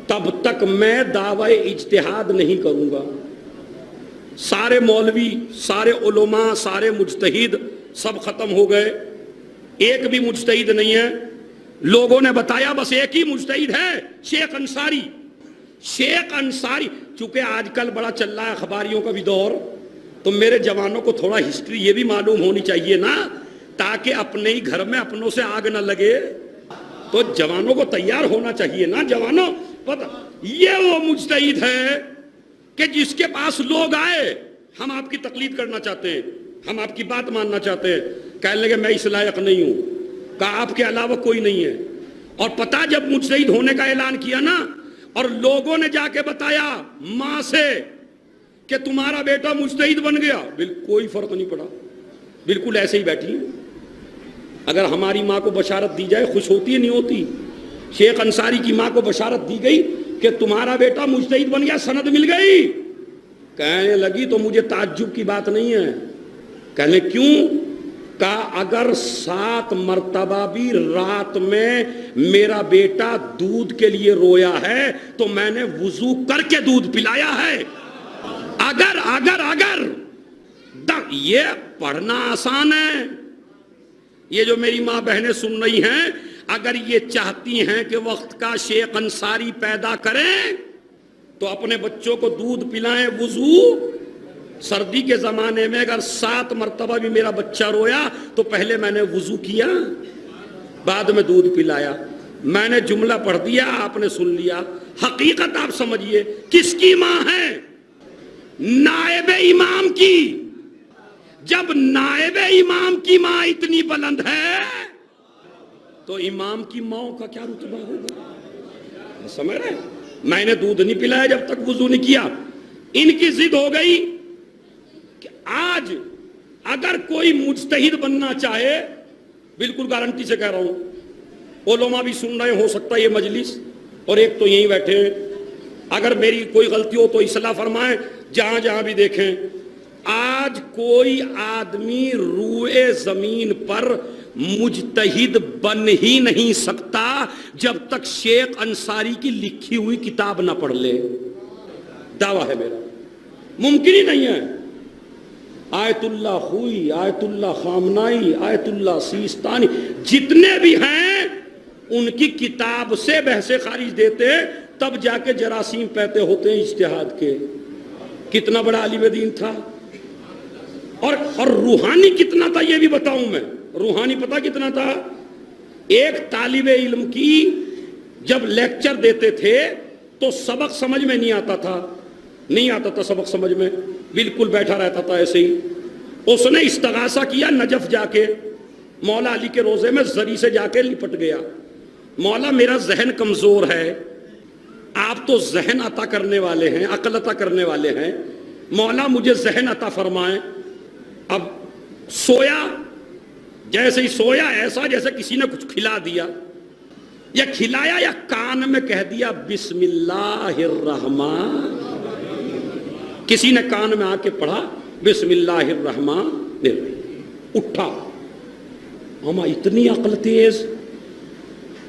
تب تک میں دعوی اجتہاد نہیں کروں گا. سارے مولوی، سارے علماء، سارے مجتہد سب ختم ہو گئے، ایک بھی مجتہد نہیں ہے. لوگوں نے بتایا بس ایک ہی مجتہد ہے، شیخ انصاری. شیخ انصاری چونکہ آج کل بڑا چل رہا ہے اخباریوں کا بھی دور، تو میرے جوانوں کو تھوڑا ہسٹری یہ بھی معلوم ہونی چاہیے نا، تاکہ اپنے ہی گھر میں اپنوں سے آگ نہ لگے. تو جوانوں کو تیار ہونا چاہیے نا. جوانوں پتہ یہ وہ مجتہد ہے کہ جس کے پاس لوگ آئے، ہم آپ کی تقلید کرنا چاہتے ہیں، ہم آپ کی بات ماننا چاہتے ہیں، کہنے لگے میں اس لائق نہیں ہوں، کہا آپ کے علاوہ کوئی نہیں ہے. اور پتہ جب مجتہد ہونے کا اعلان کیا نا، اور لوگوں نے جا کے بتایا ماں سے کہ تمہارا بیٹا مجتہد بن گیا، کوئی فرق نہیں پڑا، بالکل ایسے ہی بیٹھی ہیں. اگر ہماری ماں کو بشارت دی جائے خوش ہوتی ہے نہیں ہوتی؟ شیخ انصاری کی ماں کو بشارت دی گئی کہ تمہارا بیٹا مجتہد بن گیا، سند مل گئی، کہنے لگی تو مجھے تعجب کی بات نہیں ہے. کہنے کیوں؟ کہا اگر 7 مرتبہ بھی رات میں میرا بیٹا دودھ کے لیے رویا ہے تو میں نے وضو کر کے دودھ پلایا ہے. اگر یہ پڑھنا آسان ہے. یہ جو میری ماں بہنیں سن رہی ہیں، اگر یہ چاہتی ہیں کہ وقت کا شیخ انصاری پیدا کریں تو اپنے بچوں کو دودھ پلائیں، وضو. سردی کے زمانے میں اگر 7 مرتبہ بھی میرا بچہ رویا تو پہلے میں نے وضو کیا، بعد میں دودھ پلایا. میں نے جملہ پڑھ دیا، آپ نے سن لیا. حقیقت آپ سمجھیے کس کی ماں ہے؟ نائب امام کی. جب نائب امام کی ماں اتنی بلند ہے تو امام کی ماں کا کیا رتبہ ہوگا؟ سمجھ رہے؟ میں نے دودھ نہیں پلایا جب تک وضو نہیں کیا. ان کی ضد ہو گئی کہ آج اگر کوئی مجتہد بننا چاہے، بالکل گارنٹی سے کہہ رہا ہوں، علماء بھی سن رہے، ہو سکتا ہے یہ مجلس، اور ایک تو یہیں بیٹھے ہیں، اگر میری کوئی غلطی ہو تو اصلاح فرمائیں، جہاں جہاں بھی دیکھیں. آج کوئی آدمی روئے زمین پر مجتہد بن ہی نہیں سکتا جب تک شیخ انصاری کی لکھی ہوئی کتاب نہ پڑھ لے. دعویٰ ہے میرا، ممکن ہی نہیں ہے. آیت اللہ خوئی، آیت اللہ خامنائی، آیت اللہ سیستانی، جتنے بھی ہیں ان کی کتاب سے بحث خارج دیتے، تب جا کے جراثیم پیتے ہوتے ہیں اجتہاد کے. کتنا بڑا عالم دین تھا، اور روحانی کتنا تھا یہ بھی بتاؤں میں. روحانی پتہ کتنا تھا؟ ایک طالب علم کی جب لیکچر دیتے تھے تو سبق سمجھ میں نہیں آتا تھا سبق سمجھ میں، بالکل بیٹھا رہتا تھا ایسے ہی. اس نے استغاثہ کیا نجف جا کے، مولا علی کے روزے میں زری سے جا کے لپٹ گیا. مولا میرا ذہن کمزور ہے، آپ تو ذہن عطا کرنے والے ہیں، عقل عطا کرنے والے ہیں، مولا مجھے ذہن عطا فرمائیں. اب سویا، جیسے ہی سویا ایسا جیسے کسی نے کچھ کھلا دیا، یا کھلایا یا کان میں کہہ دیا بسم اللہ الرحمن. کسی نے کان میں آ کے پڑھا بسم اللہ الرحمن، اٹھا. ہما اتنی عقل تیز.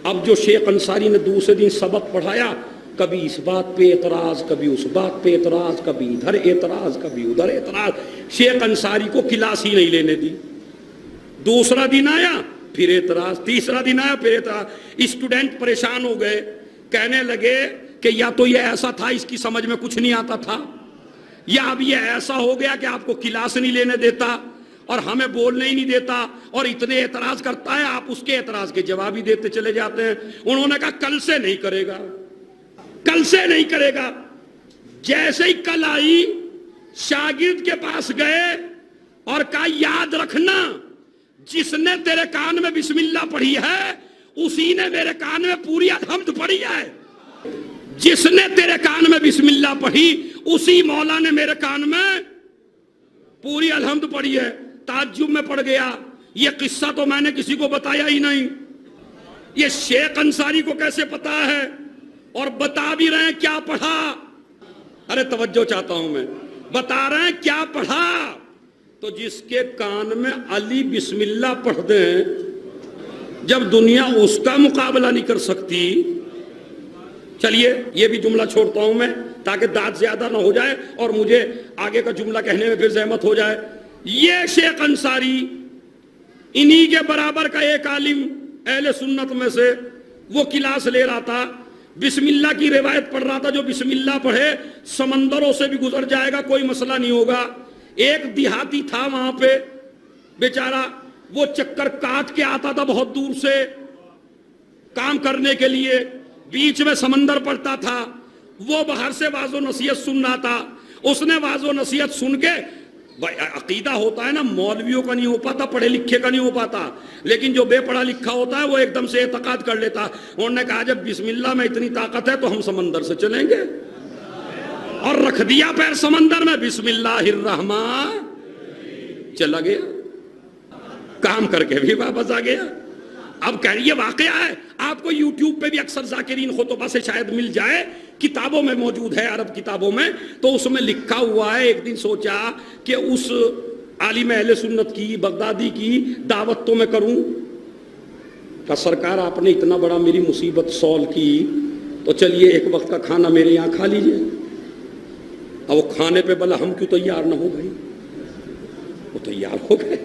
اب جو شیخ انصاری نے دوسرے دن سبق پڑھایا، کبھی اس بات پہ اعتراض، کبھی اس بات پہ اعتراض، کبھی ادھر اعتراض، کبھی ادھر اعتراض. شیخ انصاری کو کلاس ہی نہیں لینے دی. دوسرا دن آیا پھر اعتراض، تیسرا دن آیا پھر اعتراض. اسٹوڈنٹ پریشان ہو گئے، کہنے لگے کہ یا تو یہ ایسا تھا اس کی سمجھ میں کچھ نہیں آتا تھا، یا اب یہ ایسا ہو گیا کہ آپ کو کلاس نہیں لینے دیتا اور ہمیں بولنے ہی نہیں دیتا اور اتنے اعتراض کرتا ہے، آپ اس کے اعتراض کے جواب ہی دیتے چلے جاتے ہیں. انہوں نے کہا کل سے نہیں کرے گا، کل سے نہیں کرے گا. جیسے ہی کل آئی، شاگرد کے پاس گئے اور کہا یاد رکھنا جس نے تیرے کان میں بسم اللہ پڑھی ہے اسی نے میرے کان میں پوری الحمد پڑھی ہے. جس نے تیرے کان میں بسم اللہ پڑھی اسی مولا نے میرے کان میں پوری الحمد پڑھی ہے. تعجب میں پڑ گیا، یہ قصہ تو میں نے کسی کو بتایا ہی نہیں. یہ شیخ انصاری کو کیسے پتا ہے؟ اور بتا بھی رہے ہیں کیا پڑھا. ارے توجہ چاہتا ہوں میں، بتا رہے ہیں کیا پڑھا. تو جس کے کان میں علی بسم اللہ پڑھ دیں، جب دنیا اس کا مقابلہ نہیں کر سکتی چلیے یہ بھی جملہ چھوڑتا ہوں میں تاکہ داد زیادہ نہ ہو جائے اور مجھے آگے کا جملہ کہنے میں پھر زحمت ہو جائے. یہ شیخ انصاری انہی کے برابر کا ایک عالم اہل سنت میں سے وہ کلاس لے رہا تھا, بسم اللہ کی روایت پڑھ رہا تھا, جو بسم اللہ پڑھے سمندروں سے بھی گزر جائے گا, کوئی مسئلہ نہیں ہوگا. ایک دیہاتی تھا وہاں پہ بیچارہ, وہ چکر کاٹ کے آتا تھا بہت دور سے کام کرنے کے لیے, بیچ میں سمندر پڑتا تھا, وہ باہر سے واعظ و نصیحت سن رہا تھا. اس نے واعظ و نصیحت سن کے, عقیدہ ہوتا ہے نا مولویوں کا نہیں ہو پاتا, پڑھے لکھے کا نہیں ہو پاتا, لیکن جو بے پڑھا لکھا ہوتا ہے وہ ایک دم سے اعتقاد کر لیتا. انہوں نے کہا جب بسم اللہ میں اتنی طاقت ہے تو ہم سمندر سے چلیں گے, اور رکھ دیا پیر سمندر میں, بسم اللہ الرحمن, چلا گیا, کام کر کے بھی واپس آ گیا. اب کہہ رہی ہے واقعہ ہے, آپ کو یوٹیوب پہ بھی اکثر ذاکرین خطبہ سے شاید مل جائے, کتابوں میں موجود ہے, عرب کتابوں میں, تو اس میں لکھا ہوا ہے. ایک دن سوچا کہ اس عالم اہل سنت کی, بغدادی کی دعوت تو میں کروں. کہ سرکار آپ نے اتنا بڑا میری مصیبت سول کی, تو چلیے ایک وقت کا کھانا میرے یہاں کھا لیجئے. اب وہ کھانے پہ بلا ہم کیوں تیار نہ ہو گئے؟ وہ تیار ہو گئے,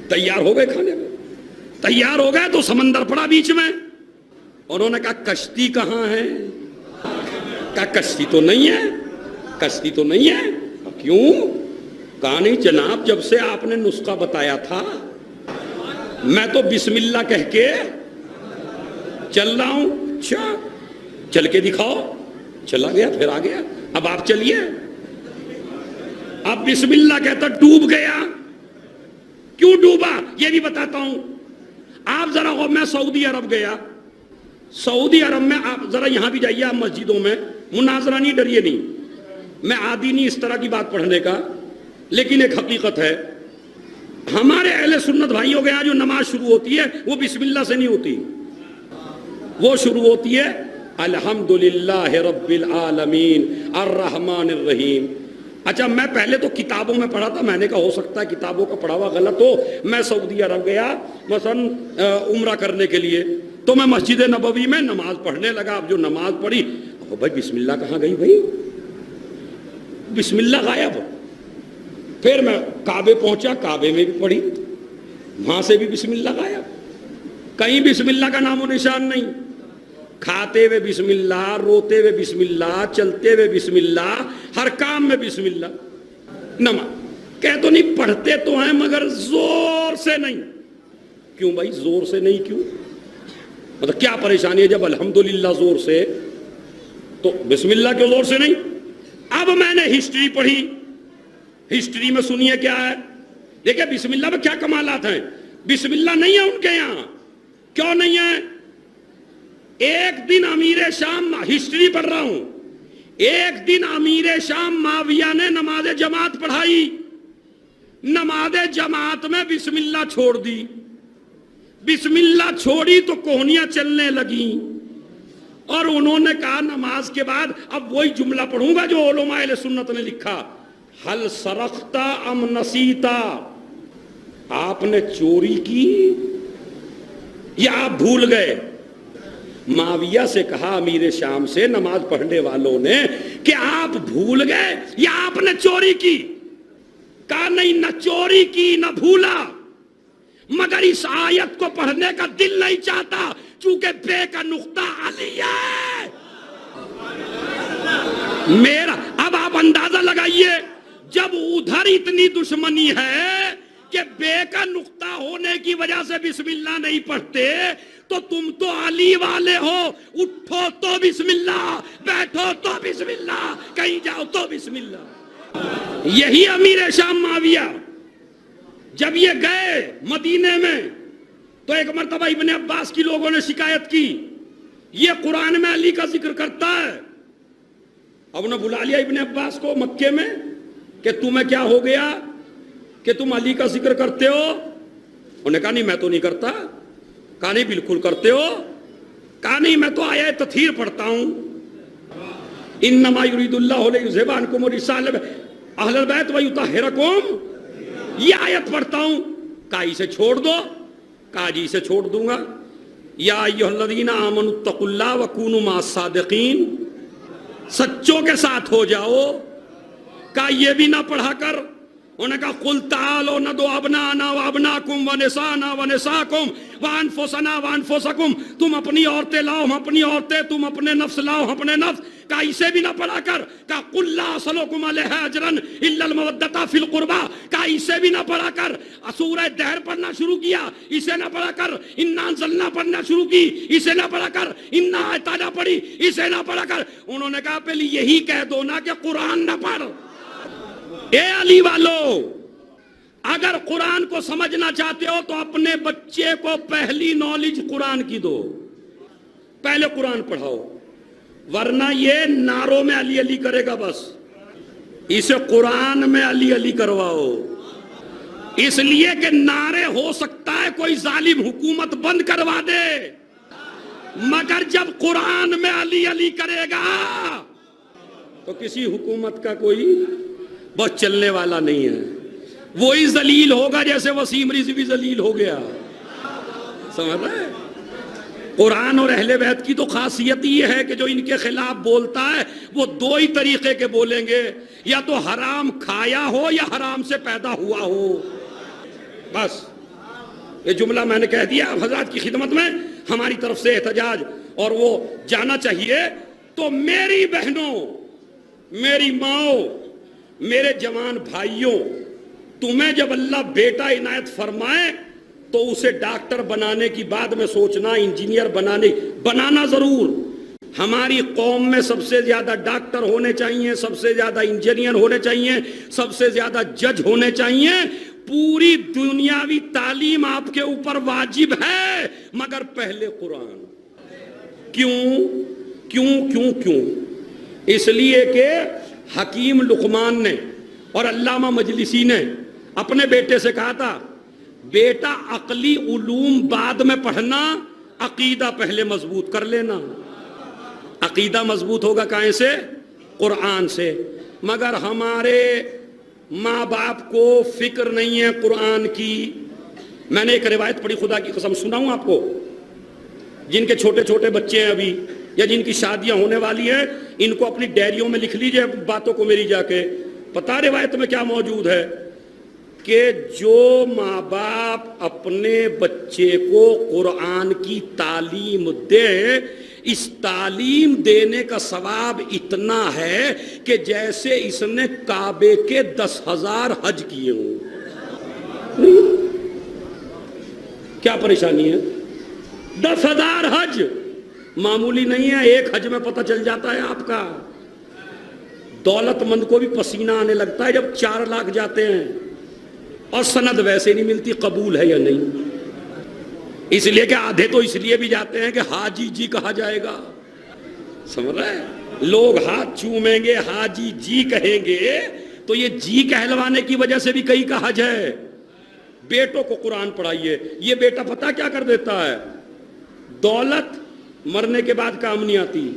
تیار ہو گئے کھانے پہ, تیار ہو گئے تو سمندر پڑا بیچ میں. انہوں نے کہا کشتی کہاں ہے؟ کہا کشتی تو نہیں ہے, کشتی تو نہیں ہے. کیوں؟ کہا نہیں جناب, جب سے آپ نے نسخہ بتایا تھا میں تو بسم اللہ کہہ کے چل رہا ہوں. اچھا چل کے دکھاؤ. چلا گیا, پھر آ گیا. اب آپ چلیے. اب بسم اللہ کہتا ڈوب گیا. کیوں ڈوبا یہ بھی بتاتا ہوں. آپ ذرا میں سعودی عرب گیا, سعودی عرب میں آپ ذرا یہاں بھی جائیے, آپ مسجدوں میں مناظرہ نہیں, ڈریے نہیں, میں عادی نہیں اس طرح کی بات پڑھنے کا, لیکن ایک حقیقت ہے. ہمارے اہل سنت بھائیوں کے یہاں جو نماز شروع ہوتی ہے وہ بسم اللہ سے نہیں ہوتی, وہ شروع ہوتی ہے الحمدللہ رب العالمین الرحمن الرحیم. اچھا میں پہلے تو کتابوں میں پڑھا تھا, میں نے کہا ہو سکتا ہے کتابوں کا پڑھا ہوا غلط ہو. میں سعودی عرب گیا مثلا عمرہ کرنے کے لیے, تو میں مسجد نبوی میں نماز پڑھنے لگا. اب جو نماز پڑھی, بھائی بسم اللہ کہاں گئی بھائی؟ بسم اللہ غائب. پھر میں کعبے پہنچا, کعبے میں بھی پڑھی, وہاں سے بھی بسم اللہ غائب. کہیں بسم اللہ کا نام و نشان نہیں. کھاتے ہوئے بسم اللہ, روتے ہوئے بسم اللہ, چلتے ہوئے بسم اللہ, ہر کام میں بسم اللہ. نماز کہہ تو نہیں, پڑھتے تو ہیں مگر زور سے نہیں. کیوں بھائی زور سے نہیں؟ کیوں مطلب کیا پریشانی ہے؟ جب الحمدللہ زور سے, تو بسم اللہ کیوں زور سے نہیں؟ اب میں نے ہسٹری پڑھی, ہسٹری میں سنیے کیا ہے. دیکھیں بسم اللہ میں کیا کمالات ہیں. بسم اللہ نہیں ہے ان کے یہاں. کیوں نہیں ہے؟ ایک دن امیر شام, ہسٹری پڑھ رہا ہوں, ایک دن امیر شام معاویہ نے نماز جماعت پڑھائی, نماز جماعت میں بسم اللہ چھوڑ دی. بسم اللہ چھوڑی تو کوہنیاں چلنے لگیں, اور انہوں نے کہا نماز کے بعد اب وہی جملہ پڑھوں گا جو علماء اہل سنت نے لکھا, حل سرقتا ام نسیتا, آپ نے چوری کی یا آپ بھول گئے؟ معاویہ سے کہا امیر شام سے, نماز پڑھنے والوں نے, کہ آپ بھول گئے یا آپ نے چوری کی؟ کہا نہیں, نہ چوری کی نہ بھولا, مگر اس آیت کو پڑھنے کا دل نہیں چاہتا چونکہ بے کا نقطہ علی ہے میرا. اب آپ اندازہ لگائیے, جب ادھر اتنی دشمنی ہے کہ بے کا نقطہ ہونے کی وجہ سے بسم اللہ نہیں پڑھتے, تو تم تو علی والے ہو, اٹھو تو بسم اللہ, بیٹھو تو بسم اللہ, کہیں جاؤ تو بسم اللہ. یہی امیر شام معاویہ جب یہ گئے مدینے میں, تو ایک مرتبہ ابن عباس کی لوگوں نے شکایت کی, یہ قرآن میں علی کا ذکر کرتا ہے. اب انہوں نے بلا لیا ابن عباس کو مکے میں کہ تمہیں کیا ہو گیا کہ تم علی کا ذکر کرتے ہو؟ انہوں نے کہا نہیں میں تو نہیں کرتا. کہا نہیں بالکل کرتے ہو. کہا نہیں میں تو آیت تطہیر پڑھتا ہوں, انما یرید اللہ لیذھب عنکم الرجس اہل البیت ویطہرکم, یہ آیت پڑھتا ہوں. کہا اسے چھوڑ دو. کہا جی اسے چھوڑ دوں گا. یا ایھا الذین آمنوا اتقوا اللہ وکونوا مع الصادقین، سچوں کے ساتھ ہو جاؤ۔ کہا یہ بھی نہ پڑھا کر، انہوں نے کہا قل تعالوا ندعو ابناءنا وابناکم ونساءنا ونساءکم وانفسنا وانفسکم، تم اپنی عورتیں لاؤ ہم اپنی عورتیں، تم اپنے نفس لاؤ ہم اپنے نفس۔ کہا اسے بھی نہ پڑھا کر، کہا قل لا اسألکم علیہ اجرا الا المودۃ فی القربى، کہا اسے بھی نہ پڑھا کر۔ سورہ دہر پڑھنا شروع کیا، اسے نہ پڑھا کر۔ انا انزلنا پڑھنا شروع کی، اسے نہ پڑھا کر۔ انا اعطینا پڑھی، اسے نہ پڑھا کر۔ انہوں نے کہا پہلے یہی کہہ دو نا کہ قرآن نہ پڑھ۔ اے علی والو، اگر قرآن کو سمجھنا چاہتے ہو تو اپنے بچے کو پہلی نالج قرآن کی دو، پہلے قرآن پڑھاؤ، ورنہ یہ نعروں میں علی علی کرے گا بس، اسے قرآن میں علی علی کرواؤ۔ اس لیے کہ نعرے ہو سکتا ہے کوئی ظالم حکومت بند کروا دے، مگر جب قرآن میں علی علی کرے گا تو کسی حکومت کا کوئی بس چلنے والا نہیں ہے، وہی ذلیل ہوگا جیسے وسیم رضوی ذلیل ہو گیا۔ سمجھ رہے؟ قرآن اور اہل بیت کی تو خاصیت یہ ہے کہ جو ان کے خلاف بولتا ہے وہ دو ہی طریقے کے بولیں گے، یا تو حرام کھایا ہو یا حرام سے پیدا ہوا ہو۔ بس یہ جملہ میں نے کہہ دیا، اب حضرات کی خدمت میں ہماری طرف سے احتجاج اور وہ جانا چاہیے۔ تو میری بہنوں، میری ماؤں، میرے جوان بھائیوں، تمہیں جب اللہ بیٹا عنایت فرمائے تو اسے ڈاکٹر بنانے کی بعد میں سوچنا انجینئر بنانا ضرور۔ ہماری قوم میں سب سے زیادہ ڈاکٹر ہونے چاہیے، سب سے زیادہ انجینئر ہونے چاہیے، سب سے زیادہ جج ہونے چاہیے۔ پوری دنیاوی تعلیم آپ کے اوپر واجب ہے، مگر پہلے قرآن۔ کیوں؟ اس لیے کہ حکیم لقمان نے اور علامہ مجلسی نے اپنے بیٹے سے کہا تھا، بیٹا عقلی علوم بعد میں پڑھنا، عقیدہ پہلے مضبوط کر لینا۔ عقیدہ مضبوط ہوگا کہاں سے؟ قرآن سے۔ مگر ہمارے ماں باپ کو فکر نہیں ہے قرآن کی۔ میں نے ایک روایت پڑھی، خدا کی قسم سناؤں آپ کو، جن کے چھوٹے چھوٹے بچے ہیں ابھی یا جن کی شادیاں ہونے والی ہیں، ان کو اپنی ڈائریوں میں لکھ لیجئے باتوں کو میری جا کے۔ پتہ روایت میں کیا موجود ہے کہ جو ماں باپ اپنے بچے کو قرآن کی تعلیم دے، اس تعلیم دینے کا ثواب اتنا ہے کہ جیسے اس نے کعبے کے 10,000 حج کیے ہوں۔ کیا پریشانی ہے؟ 10,000 حج معمولی نہیں ہے، ایک حج میں پتہ چل جاتا ہے آپ کا۔ دولت مند کو بھی پسینہ آنے لگتا ہے جب 4 لاکھ جاتے ہیں، اور سند ویسے نہیں ملتی قبول ہے یا نہیں۔ اس لیے کہ آدھے تو اس لیے بھی جاتے ہیں کہ حاجی جی کہا جائے گا۔ سمجھ رہے ہیں؟ لوگ ہاتھ چومیں گے، حاجی جی کہیں گے، تو یہ جی کہلوانے کی وجہ سے بھی کئی کا حج ہے۔ بیٹوں کو قرآن پڑھائیے۔ یہ بیٹا پتہ کیا کر دیتا ہے؟ دولت مرنے کے بعد کام نہیں آتی،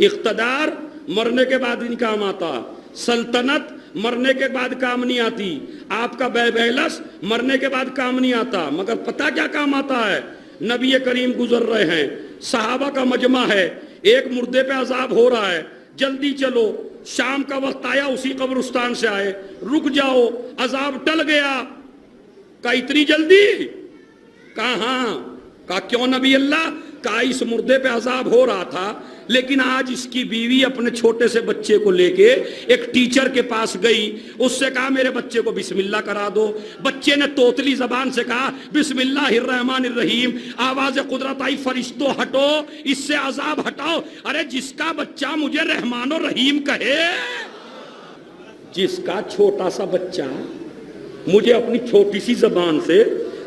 اقتدار مرنے کے بعد نہیں کام آتا، سلطنت مرنے کے بعد کام نہیں آتی، آپ کا بیلس مرنے کے بعد کام نہیں آتا، مگر پتہ کیا کام آتا ہے؟ نبی کریم گزر رہے ہیں، صحابہ کا مجمع ہے، ایک مردے پہ عذاب ہو رہا ہے، جلدی چلو، شام کا وقت آیا، اسی قبرستان سے آئے، رک جاؤ، عذاب ٹل گیا۔ کہا اتنی جلدی؟ کہا ہاں۔ کہا کیوں نبی اللہ؟ کہا اس مردے پہ عذاب ہو رہا تھا، لیکن آج اس کی بیوی اپنے چھوٹے سے بچے کو لے کے ایک ٹیچر کے پاس گئی، اس سے کہا میرے بچے کو بسم اللہ کرا دو۔ بچے نے توتلی زبان سے کہا بسم اللہ الرحمن الرحیم۔ آواز قدرت آئی، فرشتوں ہٹو، اس سے عذاب ہٹاؤ۔ ارے جس کا بچہ مجھے رحمان و رحیم کہے، جس کا چھوٹا سا بچہ مجھے اپنی چھوٹی سی زبان سے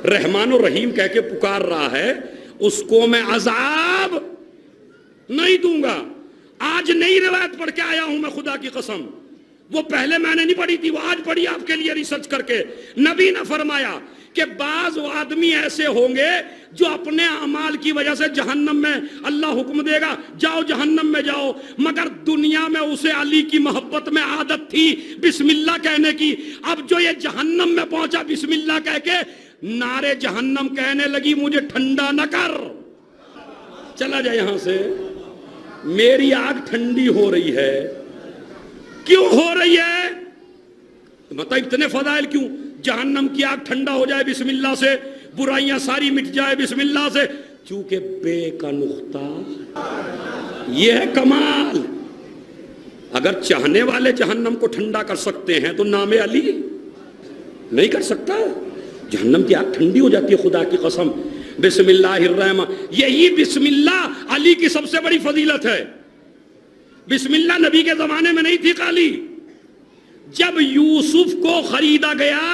رحمان و رحیم کہہ کے پکار رہا ہے، اس کو میں عذاب نہیں دوں گا۔ آج نئی روایت پڑھ کے آیا ہوں میں، خدا کی قسم، وہ پہلے میں نے نہیں پڑھی تھی، وہ آج پڑھی آپ کے لیے ریسرچ کر کے۔ نبی نے فرمایا کہ بعض آدمی ایسے ہوں گے جو اپنے اعمال کی وجہ سے جہنم میں اللہ حکم دے گا جاؤ جہنم میں جاؤ، مگر دنیا میں اسے علی کی محبت میں عادت تھی بسم اللہ کہنے کی۔ اب جو یہ جہنم میں پہنچا بسم اللہ کہہ کے نعرے جہنم کہنے لگی، مجھے ٹھنڈا نہ کر، چلا جائے یہاں سے. میری آگ ٹھنڈی ہو رہی ہے. کیوں ہو رہی ہے؟ مطلب اتنے فضائل کیوں؟ جہنم کی آگ ٹھنڈا ہو جائے بسم اللہ سے, برائیاں ساری مٹ جائے بسم اللہ سے. چونکہ بے کا نقطہ, یہ ہے کمال. اگر چاہنے والے جہنم کو ٹھنڈا کر سکتے ہیں تو نام علی نہیں کر سکتا؟ جہنم کی آگ ٹھنڈی ہو جاتی ہے خدا کی قسم. بسم اللہ الرحمن, یہی بسم اللہ علی کی سب سے بڑی فضیلت ہے. بسم اللہ نبی کے زمانے میں نہیں تھی خالی. جب یوسف کو خریدا گیا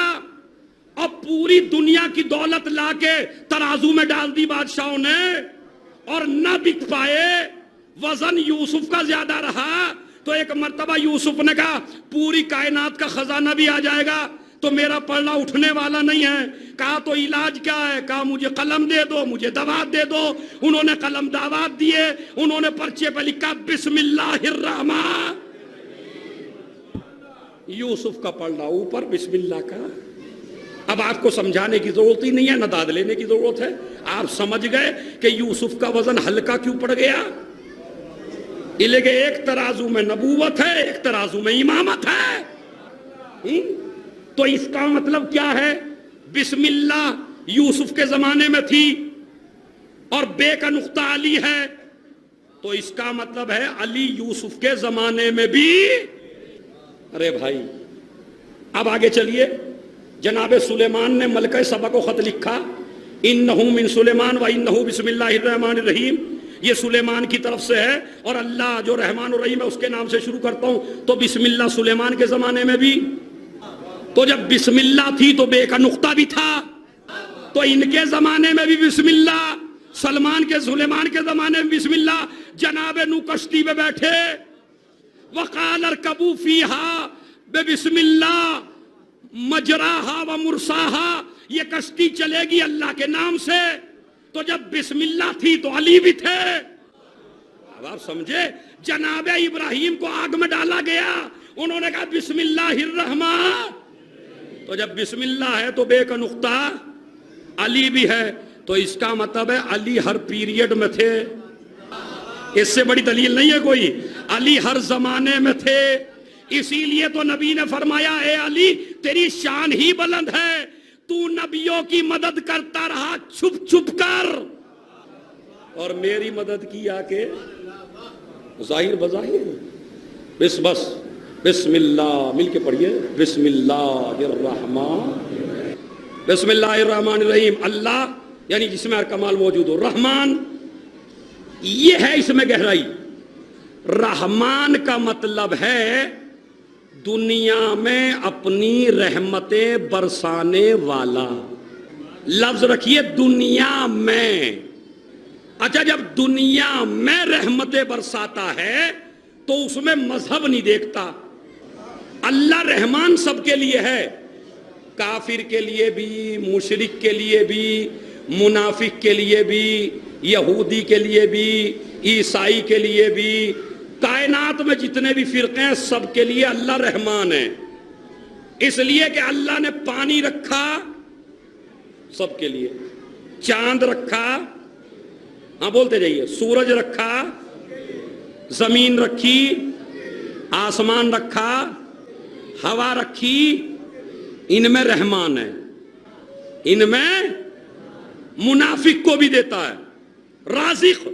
اور پوری دنیا کی دولت لا کے ترازو میں ڈال دی بادشاہوں نے اور نہ بک پائے, وزن یوسف کا زیادہ رہا, تو ایک مرتبہ یوسف نے کہا پوری کائنات کا خزانہ بھی آ جائے گا تو میرا پلڑا اٹھنے والا نہیں ہے. کہا تو علاج کیا ہے؟ کہا مجھے قلم دے دو, مجھے دوات دے دو. انہوں نے قلم دوات دیے, انہوں نے پرچے پہ لکھا بسم اللہ الرحمن. یوسف کا پلڑا اوپر, بسم اللہ کا. اب آپ کو سمجھانے کی ضرورت ہی نہیں ہے, نہ داد لینے کی ضرورت ہے. آپ سمجھ گئے کہ یوسف کا وزن ہلکا کیوں پڑ گیا. یہ لے کہ ایک ترازو میں نبوت ہے, ایک ترازو میں امامت ہے. تو اس کا مطلب کیا ہے؟ بسم اللہ یوسف کے زمانے میں تھی اور بے کا نقطہ علی ہے, تو اس کا مطلب ہے علی یوسف کے زمانے میں بھی. ارے بھائی اب آگے چلیے. جناب سلیمان نے ملکہ سبا کو خط لکھا, انہو من سلیمان و انہو بسم اللہ الرحمن الرحیم. یہ سلیمان کی طرف سے ہے اور اللہ جو رحمان الرحیم ہے اس کے نام سے شروع کرتا ہوں. تو بسم اللہ سلیمان کے زمانے میں بھی, تو جب بسم اللہ تھی تو بے کا نقطہ بھی تھا, تو ان کے زمانے میں بھی بسم اللہ, سلیمان کے زمانے میں بسم اللہ. جناب نو کشتی میں بیٹھے, وقال ارکبوا فیہا بسم اللہ مجراہا و مرساہا, یہ کشتی چلے گی اللہ کے نام سے. تو جب بسم اللہ تھی تو علی بھی تھے. اب آپ سمجھے, جناب ابراہیم کو آگ میں ڈالا گیا, انہوں نے کہا بسم اللہ الرحمن. تو جب بسم اللہ ہے تو بے کا نقطہ علی بھی ہے, تو اس کا مطلب ہے علی ہر پیریڈ میں تھے. اس سے بڑی دلیل نہیں ہے کوئی. علی ہر زمانے میں تھے. اسی لیے تو نبی نے فرمایا اے علی تیری شان ہی بلند ہے, تو نبیوں کی مدد کرتا رہا چھپ چھپ کر, اور میری مدد کی آ کے ظاہر بظاہر. بس بسم اللہ مل کے پڑھیے, بسم اللہ الرحمن, بسم اللہ الرحمن الرحیم. اللہ یعنی جس میں ہر کمال موجود ہو. رحمان یہ ہے اس میں گہرائی. رحمان کا مطلب ہے دنیا میں اپنی رحمتیں برسانے والا. لفظ رکھیے دنیا میں. اچھا جب دنیا میں رحمتیں برساتا ہے تو اس میں مذہب نہیں دیکھتا. اللہ رحمان سب کے لیے ہے, کافر کے لیے بھی, مشرک کے لیے بھی, منافق کے لیے بھی, یہودی کے لیے بھی, عیسائی کے لیے بھی, کائنات میں جتنے بھی فرقے ہیں سب کے لیے اللہ رحمان ہے. اس لیے کہ اللہ نے پانی رکھا سب کے لیے, چاند رکھا, ہاں بولتے جائیے, سورج رکھا, زمین رکھی, آسمان رکھا, ہوا رکھی, ان میں رحمان ہے. ان میں منافق کو بھی دیتا ہے. رازق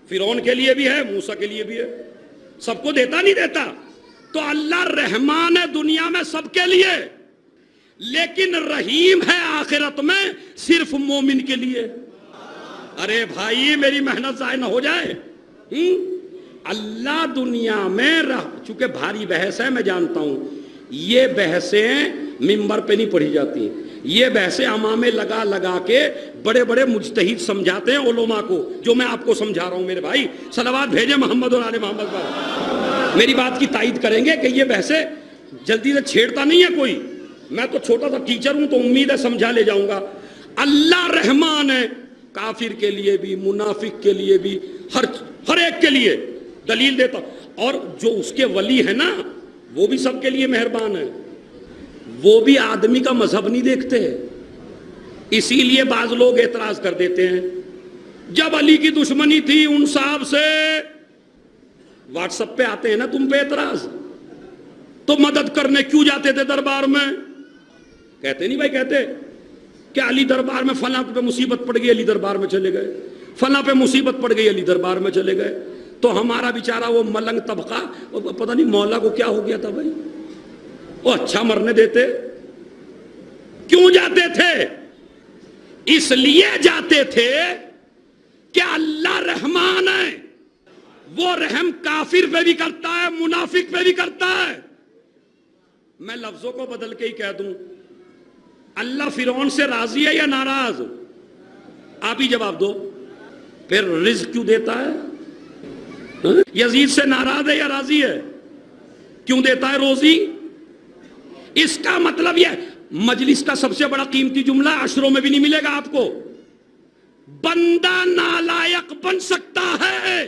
فرعون کے لیے بھی ہے, موسیٰ کے لیے بھی ہے, سب کو دیتا نہیں دیتا. تو اللہ رحمان ہے دنیا میں سب کے لیے, لیکن رحیم ہے آخرت میں صرف مومن کے لیے. ارے بھائی میری محنت ضائع نہ ہو جائے. اللہ دنیا میں چونکہ بھاری بحث ہے میں جانتا ہوں, یہ بحثیں منبر پہ نہیں پڑھی جاتی, یہ بحثیں امامے لگا لگا کے بڑے بڑے مجتہد سمجھاتے ہیں علماء کو, جو میں آپ کو سمجھا رہا ہوں. میرے بھائی صلوات بھیجیں محمد اور آل محمد پر. میری بات کی تائید کریں گے کہ یہ بحثیں جلدی سے چھیڑتا نہیں ہے کوئی. میں تو چھوٹا سا ٹیچر ہوں تو امید ہے سمجھا لے جاؤں گا. اللہ رحمان ہے کافر کے لیے بھی, منافق کے لیے بھی, ہر ایک کے لیے. دلیل دیتا ہوں. اور جو اس کے ولی ہے نا وہ بھی سب کے لیے مہربان ہے. وہ بھی آدمی کا مذہب نہیں دیکھتے. اسی لیے بعض لوگ اعتراض کر دیتے ہیں جب علی کی دشمنی تھی ان صاحب سے، واٹس ایپ پہ آتے ہیں نا تم پہ اعتراض، تو مدد کرنے کیوں جاتے تھے دربار میں؟ کہتے نہیں بھائی، کہتے کہ علی دربار میں فلاں پہ مصیبت پڑ گئی علی دربار میں چلے گئے، فلاں پہ مصیبت پڑ گئی علی دربار میں چلے گئے. تو ہمارا بیچارہ وہ ملنگ طبقہ، پتہ نہیں مولا کو کیا ہو گیا تھا بھائی، وہ اچھا مرنے دیتے. کیوں جاتے تھے؟ اس لیے جاتے تھے کہ اللہ رحمان ہے، وہ رحم کافر پہ بھی کرتا ہے، منافق پہ بھی کرتا ہے. میں لفظوں کو بدل کے ہی کہہ دوں، اللہ فرعون سے راضی ہے یا ناراض؟ آپ ہی جواب دو. پھر رزق کیوں دیتا ہے؟ یزید سے ناراض ہے یا راضی ہے؟ کیوں دیتا ہے روزی؟ اس کا مطلب یہ مجلس کا سب سے بڑا قیمتی جملہ عشروں میں بھی نہیں ملے گا آپ کو، بندہ نالائق بن سکتا ہے.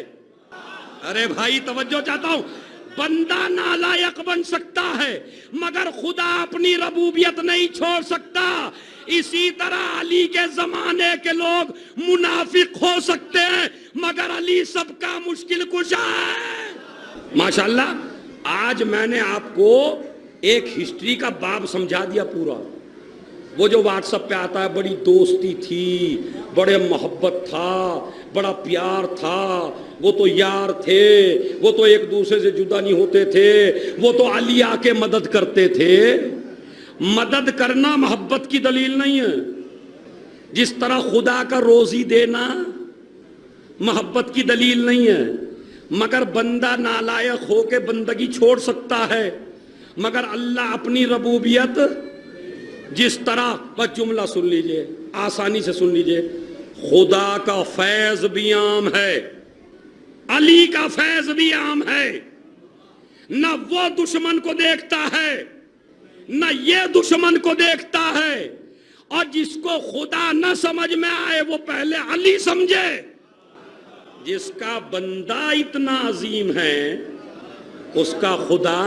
ارے بھائی توجہ چاہتا ہوں، بندہ نالائق بن سکتا ہے مگر خدا اپنی ربوبیت نہیں چھوڑ سکتا. اسی طرح علی کے زمانے کے لوگ منافق ہو سکتے ہیں مگر علی سب کا مشکل کشا ہے. ماشاءاللہ آج میں نے آپ کو ایک ہسٹری کا باب سمجھا دیا پورا. وہ جو واٹس ایپ پہ آتا ہے بڑی دوستی تھی، بڑے محبت تھا، بڑا پیار تھا، وہ تو یار تھے، وہ تو ایک دوسرے سے جدا نہیں ہوتے تھے، وہ تو علی آ کے مدد کرتے تھے. مدد کرنا محبت کی دلیل نہیں ہے. جس طرح خدا کا روزی دینا محبت کی دلیل نہیں ہے. مگر بندہ نالائق ہو کے بندگی چھوڑ سکتا ہے مگر اللہ اپنی ربوبیت، جس طرح، بس جملہ سن لیجئے آسانی سے سن لیجئے، خدا کا فیض بھی عام ہے، علی کا فیض بھی عام ہے. نہ وہ دشمن کو دیکھتا ہے نہ یہ دشمن کو دیکھتا ہے، اور جس کو خدا نہ سمجھ میں آئے وہ پہلے علی سمجھے. جس کا بندہ اتنا عظیم ہے اس کا خدا